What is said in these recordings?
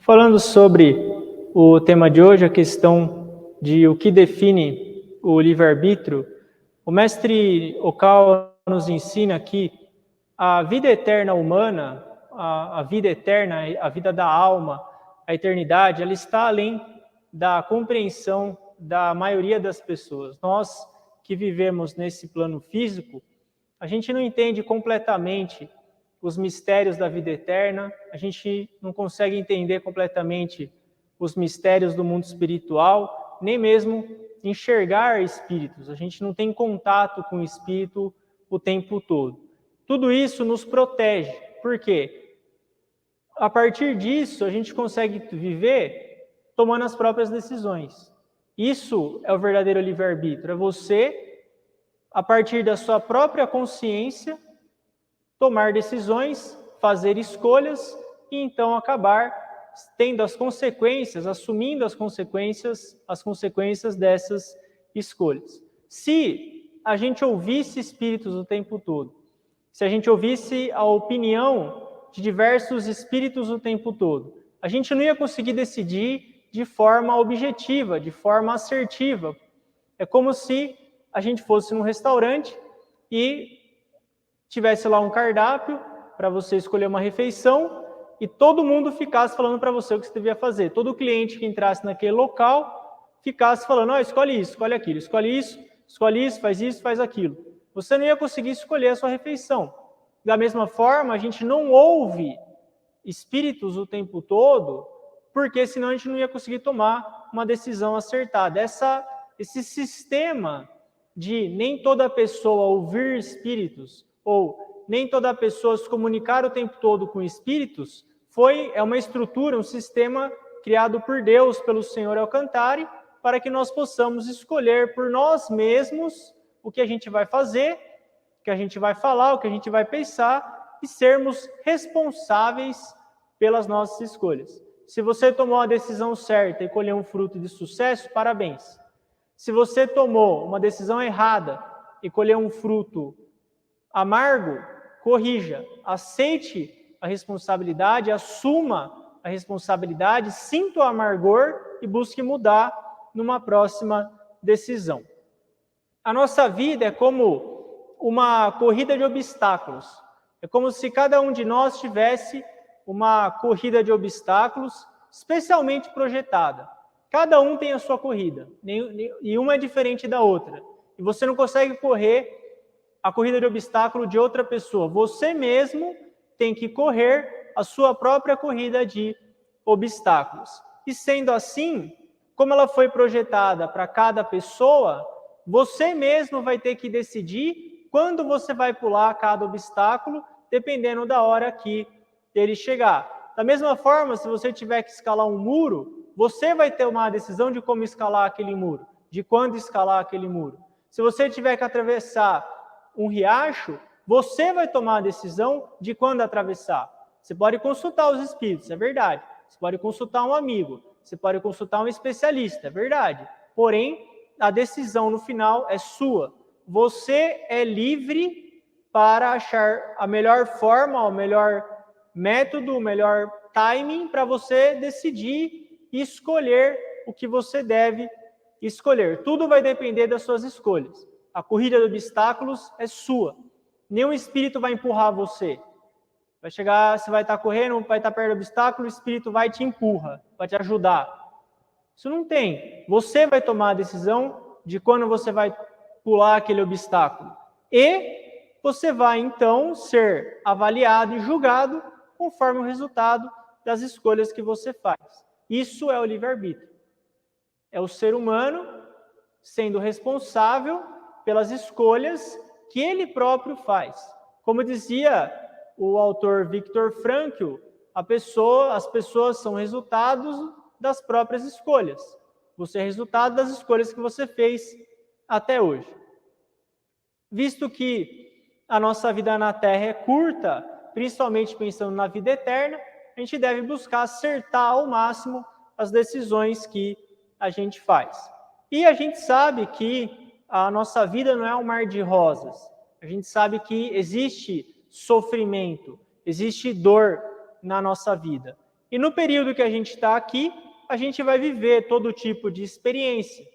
Falando sobre o tema de hoje, a questão de o que define o livre-arbítrio, o mestre Okawa nos ensina que a vida eterna humana, a vida eterna, a vida da alma, a eternidade, ela está além da compreensão da maioria das pessoas. Nós que vivemos nesse plano físico, a gente não entende completamente os mistérios da vida eterna, a gente não consegue entender completamente os mistérios do mundo espiritual, nem mesmo enxergar espíritos. A gente não tem contato com o espírito o tempo todo. Tudo isso nos protege. Por quê? A partir disso, a gente consegue viver tomando as próprias decisões. Isso é o verdadeiro livre-arbítrio. É você, a partir da sua própria consciência, tomar decisões, fazer escolhas e então acabar tendo as consequências, assumindo as consequências dessas escolhas. Se a gente ouvisse espíritos o tempo todo, se a gente ouvisse a opinião de diversos espíritos o tempo todo, a gente não ia conseguir decidir de forma objetiva, de forma assertiva. É como se a gente fosse num restaurante e tivesse lá um cardápio para você escolher uma refeição e todo mundo ficasse falando para você o que você devia fazer. Todo cliente que entrasse naquele local ficasse falando, escolhe isso, escolhe aquilo, escolhe isso, faz aquilo. Você não ia conseguir escolher a sua refeição. Da mesma forma, a gente não ouve espíritos o tempo todo, porque senão a gente não ia conseguir tomar uma decisão acertada. Esse sistema de nem toda pessoa ouvir espíritos, ou nem toda pessoa se comunicar o tempo todo com espíritos, é uma estrutura, um sistema criado por Deus, pelo Senhor Alcantari, para que nós possamos escolher por nós mesmos o que a gente vai fazer, o que a gente vai falar, o que a gente vai pensar, e sermos responsáveis pelas nossas escolhas. Se você tomou a decisão certa e colheu um fruto de sucesso, parabéns. Se você tomou uma decisão errada e colheu um fruto amargo, corrija, aceite a responsabilidade, assuma a responsabilidade, sinta o amargor e busque mudar numa próxima decisão. A nossa vida é como uma corrida de obstáculos. É como se cada um de nós tivesse uma corrida de obstáculos especialmente projetada. Cada um tem a sua corrida, e uma é diferente da outra. E você não consegue correr a corrida de obstáculo de outra pessoa. Você mesmo tem que correr a sua própria corrida de obstáculos. E sendo assim, como ela foi projetada para cada pessoa, você mesmo vai ter que decidir quando você vai pular cada obstáculo, dependendo da hora que ele chegar. Da mesma forma, se você tiver que escalar um muro, você vai ter uma decisão de como escalar aquele muro, de quando escalar aquele muro. Se você tiver que atravessar um riacho, você vai tomar a decisão de quando atravessar. Você pode consultar os espíritos, é verdade. Você pode consultar um amigo, você pode consultar um especialista, é verdade. Porém, a decisão no final é sua. Você é livre para achar a melhor forma, o melhor método, o melhor timing para você decidir e escolher o que você deve escolher. Tudo vai depender das suas escolhas. A corrida de obstáculos é sua. Nenhum espírito vai empurrar você. Vai chegar, você vai estar correndo, vai estar perto do obstáculo, o espírito vai te empurra, vai te ajudar. Isso não tem. Você vai tomar a decisão de quando você vai pular aquele obstáculo. E você vai, então, ser avaliado e julgado conforme o resultado das escolhas que você faz. Isso é o livre-arbítrio. É o ser humano sendo responsável pelas escolhas que ele próprio faz. Como dizia o autor Viktor Frankl, as pessoas são resultados das próprias escolhas. Você é resultado das escolhas que você fez até hoje. Visto que a nossa vida na Terra é curta, principalmente pensando na vida eterna, a gente deve buscar acertar ao máximo as decisões que a gente faz. E a gente sabe que a nossa vida não é um mar de rosas. A gente sabe que existe sofrimento, existe dor na nossa vida. E no período que a gente está aqui, a gente vai viver todo tipo de experiência.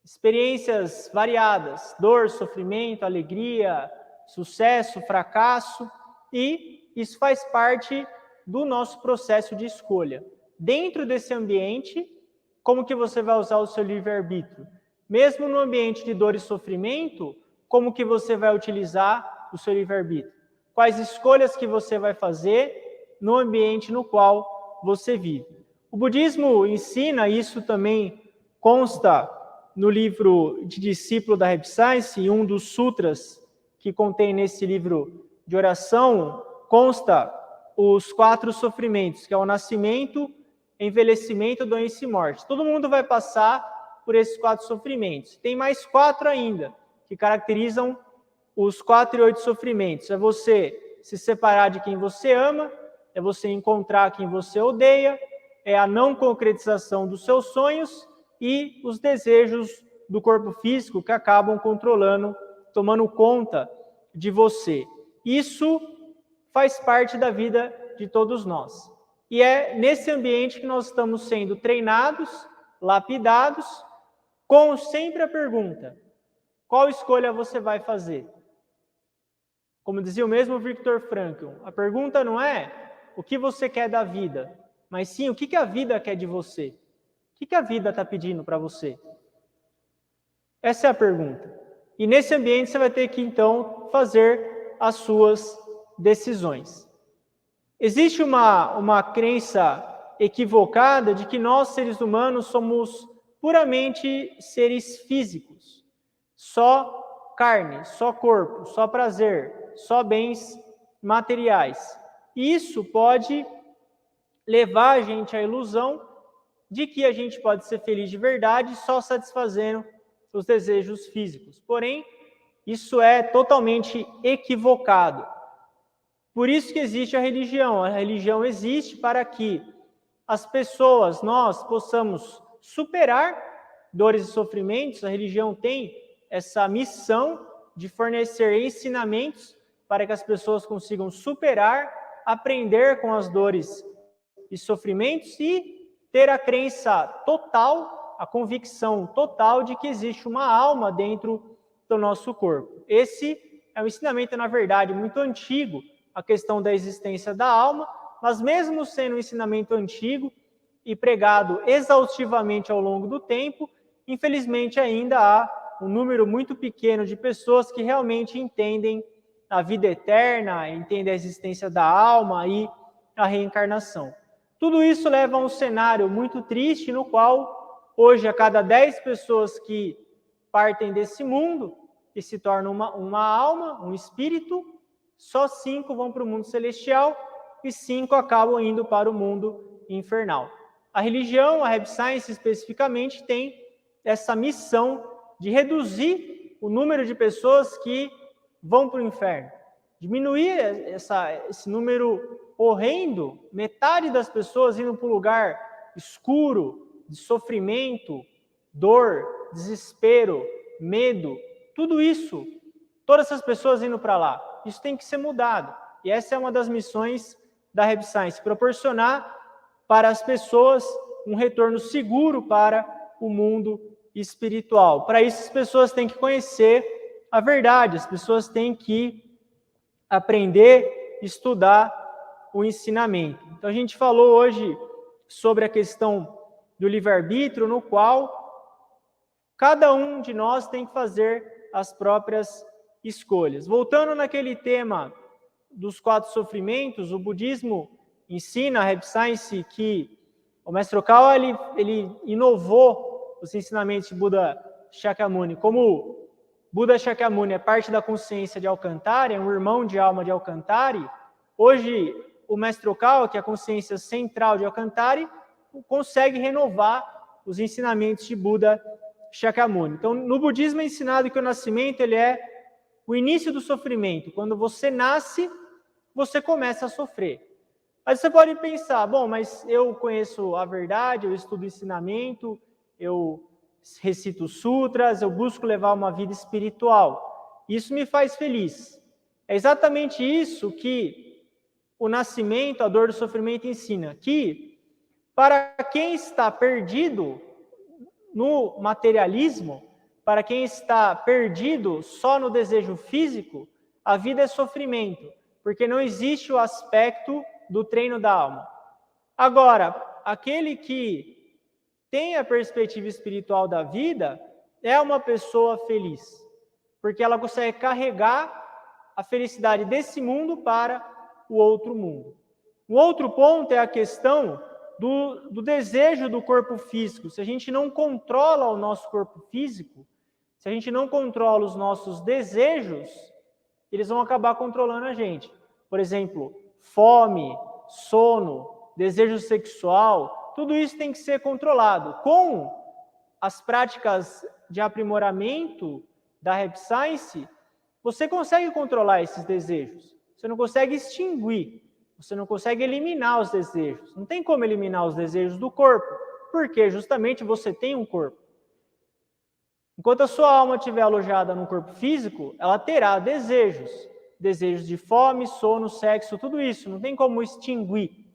Experiências variadas, dor, sofrimento, alegria, sucesso, fracasso, e isso faz parte do nosso processo de escolha. Dentro desse ambiente, como que você vai usar o seu livre-arbítrio? Mesmo no ambiente de dor e sofrimento, como que você vai utilizar o seu livre-arbítrio? Quais escolhas que você vai fazer no ambiente no qual você vive? O budismo ensina, isso também consta no livro de Discípulo da Reb Science, e um dos sutras que contém nesse livro de oração, consta os 4 sofrimentos, que é o nascimento, envelhecimento, doença e morte. Todo mundo vai passar por esses 4 sofrimentos. Tem mais 4 ainda, que caracterizam os 4 e 8 sofrimentos. É você se separar de quem você ama, é você encontrar quem você odeia, é a não concretização dos seus sonhos e os desejos do corpo físico que acabam controlando, tomando conta de você. Isso faz parte da vida de todos nós. E é nesse ambiente que nós estamos sendo treinados, lapidados, com sempre a pergunta: qual escolha você vai fazer? Como dizia o mesmo Viktor Frankl, a pergunta não é o que você quer da vida, mas sim o que a vida quer de você. O que a vida está pedindo para você? Essa é a pergunta. E nesse ambiente você vai ter que, então, fazer as suas decisões. Existe uma crença equivocada de que nós, seres humanos, somos puramente seres físicos. Só carne, só corpo, só prazer, só bens materiais. E isso pode levar a gente à ilusão de que a gente pode ser feliz de verdade só satisfazendo os desejos físicos. Porém, isso é totalmente equivocado. Por isso que existe a religião. A religião existe para que as pessoas, nós, possamos superar dores e sofrimentos. A religião tem essa missão de fornecer ensinamentos para que as pessoas consigam superar, aprender com as dores e sofrimentos e ter a crença total, a convicção total de que existe uma alma dentro do nosso corpo. Esse é um ensinamento, na verdade, muito antigo, a questão da existência da alma, mas mesmo sendo um ensinamento antigo e pregado exaustivamente ao longo do tempo, infelizmente ainda há um número muito pequeno de pessoas que realmente entendem a vida eterna, entendem a existência da alma e a reencarnação. Tudo isso leva a um cenário muito triste, no qual, hoje, a cada 10 pessoas que partem desse mundo, que se tornam uma alma, um espírito, só 5 vão para o mundo celestial e 5 acabam indo para o mundo infernal. A religião, a Reb Science especificamente, tem essa missão de reduzir o número de pessoas que vão para o inferno. Diminuir esse número horrendo, metade das pessoas indo para um lugar escuro, de sofrimento, dor, desespero, medo, tudo isso, todas essas pessoas indo para lá. Isso tem que ser mudado. E essa é uma das missões da Reb Science, proporcionar para as pessoas um retorno seguro para o mundo espiritual. Para isso, as pessoas têm que conhecer a verdade, as pessoas têm que aprender, estudar o ensinamento. Então, a gente falou hoje sobre a questão do livre-arbítrio, no qual cada um de nós tem que fazer as próprias escolhas. Voltando naquele tema dos 4 sofrimentos, o budismo ensina, a Reb Science, que o Mestre Okawa, ele inovou os ensinamentos de Buda Shakyamuni. Como Buda Shakyamuni é parte da consciência de Alcantara, é um irmão de alma de Alcantara, hoje o Mestre Okawa, que é a consciência central de Alcantara, consegue renovar os ensinamentos de Buda Shakyamuni. Então, no budismo é ensinado que o nascimento ele é o início do sofrimento. Quando você nasce, você começa a sofrer. Aí você pode pensar, bom, mas eu conheço a verdade, eu estudo ensinamento, eu recito sutras, eu busco levar uma vida espiritual. Isso me faz feliz. É exatamente isso que o nascimento, a dor do sofrimento ensina que, para quem está perdido no materialismo, para quem está perdido só no desejo físico, a vida é sofrimento, porque não existe o aspecto do treino da alma. Agora, aquele que tem a perspectiva espiritual da vida é uma pessoa feliz, porque ela consegue carregar a felicidade desse mundo para o outro mundo. Um outro ponto é a questão do desejo do corpo físico. Se a gente não controla o nosso corpo físico, se a gente não controla os nossos desejos, eles vão acabar controlando a gente. Por exemplo, fome, sono, desejo sexual, tudo isso tem que ser controlado. Com as práticas de aprimoramento da Rap Science, você consegue controlar esses desejos. Você não consegue extinguir, você não consegue eliminar os desejos. Não tem como eliminar os desejos do corpo, porque justamente você tem um corpo. Enquanto a sua alma estiver alojada no corpo físico, ela terá desejos. Desejos de fome, sono, sexo, tudo isso. Não tem como extinguir,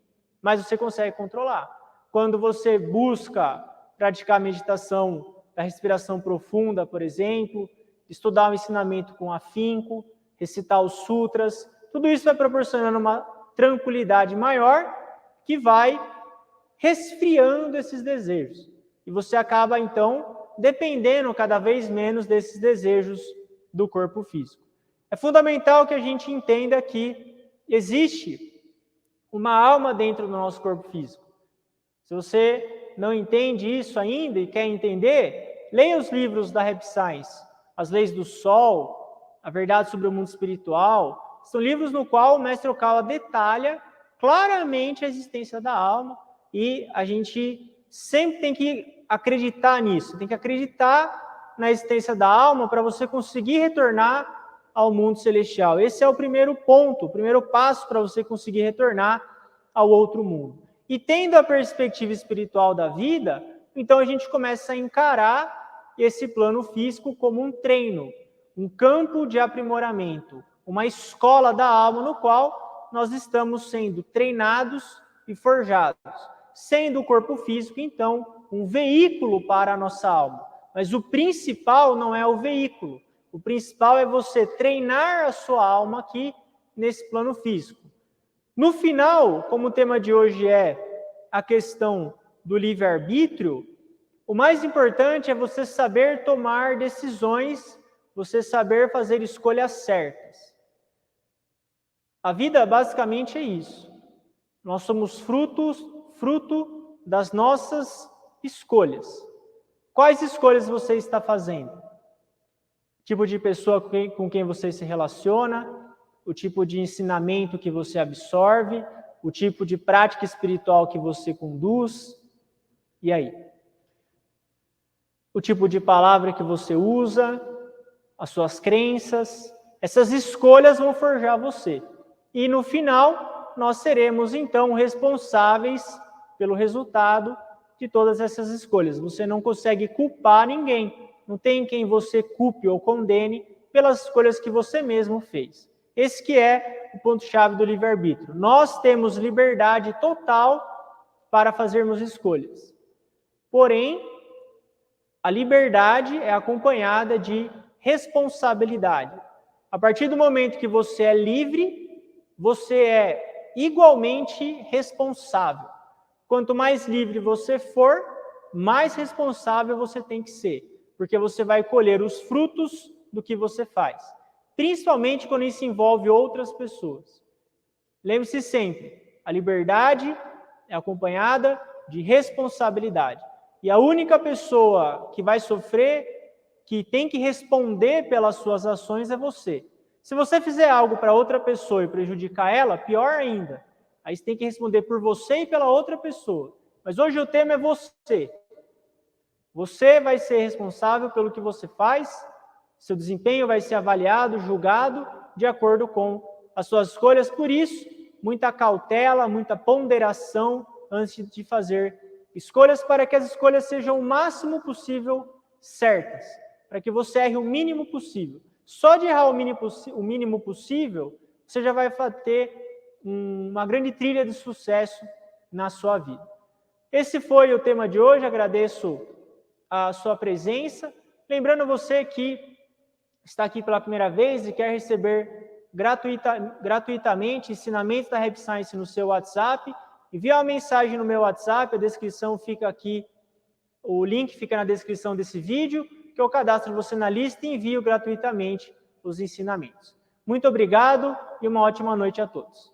mas você consegue controlar. Quando você busca praticar meditação da respiração profunda, por exemplo, estudar o ensinamento com afinco, recitar os sutras, tudo isso vai proporcionando uma tranquilidade maior que vai resfriando esses desejos. E você acaba, então, dependendo cada vez menos desses desejos do corpo físico. É fundamental que a gente entenda que existe uma alma dentro do nosso corpo físico. Se você não entende isso ainda e quer entender, leia os livros da Rap Science, As Leis do Sol, A Verdade sobre o Mundo Espiritual. São livros no qual o Mestre Okawa detalha claramente a existência da alma e a gente sempre tem que acreditar nisso, tem que acreditar na existência da alma para você conseguir retornar ao mundo celestial. Esse é o primeiro ponto, o primeiro passo para você conseguir retornar ao outro mundo. E tendo a perspectiva espiritual da vida, então a gente começa a encarar esse plano físico como um treino, um campo de aprimoramento, uma escola da alma no qual nós estamos sendo treinados e forjados. Sendo o corpo físico, então, um veículo para a nossa alma. Mas o principal não é o veículo. O principal é você treinar a sua alma aqui nesse plano físico. No final, como o tema de hoje é a questão do livre-arbítrio, o mais importante é você saber tomar decisões, você saber fazer escolhas certas. A vida basicamente é isso. Nós somos fruto das nossas escolhas. Quais escolhas você está fazendo? O tipo de pessoa com quem você se relaciona, o tipo de ensinamento que você absorve, o tipo de prática espiritual que você conduz, e aí? O tipo de palavra que você usa, as suas crenças, essas escolhas vão forjar você. E no final, nós seremos então responsáveis pelo resultado de todas essas escolhas. Você não consegue culpar ninguém, não tem quem você culpe ou condene pelas escolhas que você mesmo fez. Esse que é o ponto-chave do livre-arbítrio. Nós temos liberdade total para fazermos escolhas. Porém, a liberdade é acompanhada de responsabilidade. A partir do momento que você é livre, você é igualmente responsável. Quanto mais livre você for, mais responsável você tem que ser, porque você vai colher os frutos do que você faz, principalmente quando isso envolve outras pessoas. Lembre-se sempre, a liberdade é acompanhada de responsabilidade. E a única pessoa que vai sofrer, que tem que responder pelas suas ações é você. Se você fizer algo para outra pessoa e prejudicar ela, pior ainda. Aí você tem que responder por você e pela outra pessoa. Mas hoje o tema é você. Você vai ser responsável pelo que você faz, seu desempenho vai ser avaliado, julgado, de acordo com as suas escolhas. Por isso, muita cautela, muita ponderação antes de fazer escolhas, para que as escolhas sejam o máximo possível certas, para que você erre o mínimo possível. Só de errar o mínimo possível, você já vai ter uma grande trilha de sucesso na sua vida. Esse foi o tema de hoje, agradeço a sua presença. Lembrando você que está aqui pela primeira vez e quer receber gratuitamente ensinamentos da Rap Science no seu WhatsApp, envie uma mensagem no meu WhatsApp, a descrição fica aqui, o link fica na descrição desse vídeo, que eu cadastro você na lista e envio gratuitamente os ensinamentos. Muito obrigado e uma ótima noite a todos.